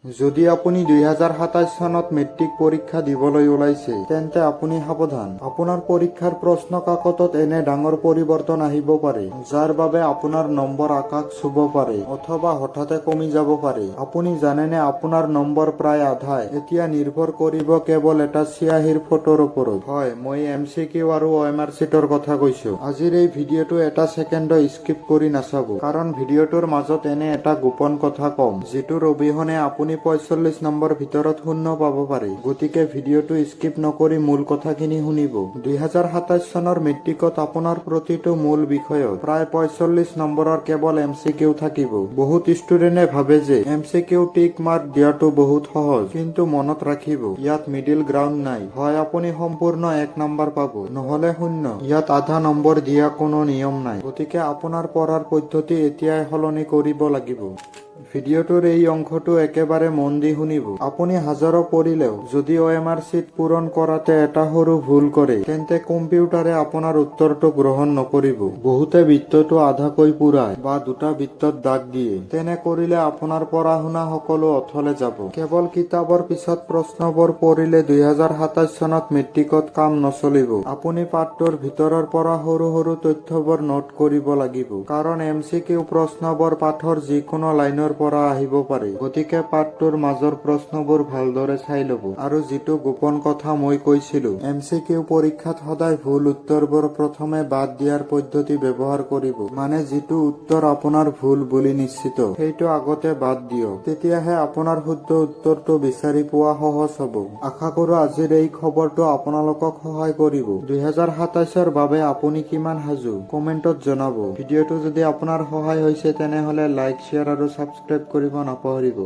যদি আপুনি 2027 চনত মেট্ৰিক পৰীক্ষা দিবলৈ ওলাইছে তেন্তে আপুনি সাৱধান। আপোনাৰ পৰীক্ষাৰ প্ৰশ্ন কাকতত এনে ডাঙৰ পৰিৱৰ্তন আহিব পাৰে যাৰ বাবে আপোনাৰ নম্বৰ আকাশ চুব পাৰে অথবা হঠাতে কমি যাব পাৰে। আপুনি জানেনে আপোনাৰ নম্বৰ প্ৰায় আধাই এতিয়া নিৰ্ভৰ কৰিব কেৱল এটা চিয়াহীৰ ফটোৰ ওপৰত। হয়, মই MCQ আৰু OMR চিটৰ কথা কৈছো। আজিৰ এই ভিডিঅ'টো এটা ছেকেণ্ড স্কিপ কৰি নাচাব, কাৰণ ভিডিঅ'টোৰ মাজত এনে এটা গোপন কথা কম যিটোৰ অবিহনে আপুনি 45 নম্বৰ ভিতৰত শূন্য পাব পাৰে। গতিকে ভিডিঅ'টো স্কিপ নকৰি মূল কথাখিনি শুনিব। 2027 চনৰ মেট্ৰিকত আপোনাৰ প্ৰতিটো মূল বিষয়ত প্ৰায় 45 নম্বৰৰ কেৱল MCQ থাকিব। বহুত ষ্টুডেণ্টে ভাবে যে MCQ টিক মাৰ্ক দিয়াটো বহুত সহজ, কিন্তু মনত ৰাখিব ইয়াত মিডিল গ্ৰাউণ্ড নাই। হয় আপুনি সম্পূৰ্ণ 1 নম্বৰ পাব, নহলে শূন্য। ইয়াত আধা নম্বৰ দিয়া কোনো নিয়ম নাই। গতিকে আপোনাৰ পঢ়াৰ পদ্ধতি এতিয়াই সলনি কৰিব লাগিব। ভিডিঅ'টোৰ এই অংশটো একেবাৰে মন দি শুনিব। আপুনি হাজাৰো পঢ়িলেও যদি OMR চিট পূৰণ কৰাতে এটা সৰু ভুল কৰে তেন্তে কম্পিউটাৰে আপোনাৰ উত্তৰটো গ্ৰহণ নকৰিব। বহুতে বৃত্তটো আধাকৈ পুৰায় বা দুটা বৃত্তত দাগ দিয়ে। তেনে কৰিলে আপোনাৰ পঢ়া শুনা সকলো অথলে যাব। কেৱল কিতাপৰ পিছত প্ৰশ্নবোৰ পঢ়িলে 2027 চনত মেট্ৰিকত কাম নচলিব। আপুনি পাঠটোৰ ভিতৰৰ পৰা সৰু সৰু তথ্যবোৰ নোট কৰিব লাগিব, কাৰণ MCQ প্ৰশ্নবোৰ পাঠৰ যিকোনো লাইনৰ পৰা আহিব পাৰে। গতিকে পাঠটোৰ মাজৰ প্ৰশ্নবোৰ ভালদৰে চাই ল'ব। আৰু যিটো গোপন কথা মই কৈছিলো, MCQ পৰীক্ষাত সদায় ভুল উত্তৰবোৰ প্ৰথমে বাদ দিয়াৰ পদ্ধতি ব্যৱহাৰ কৰিব। মানে যিটো উত্তৰ আপোনাৰ ভুল বুলি নিশ্চিত সেইটো আগতে বাদ দিয়ক, তেতিয়াহে আপোনাৰ শুদ্ধ উত্তৰটো বিচাৰি পোৱা সহজ হ'ব। আশা কৰো আজিৰ এই খবৰটো আপোনালোকক সহায় কৰিব। 2027ৰ বাবে আপুনি কিমান সাজু কমেন্টত জনাব। ভিডিঅ'টো যদি আপোনাৰ সহায় হৈছে তেনেহলে লাইক, শ্বেয়াৰ আৰু সাবস্ক্ৰাইব কৰিব নাপাহৰিব।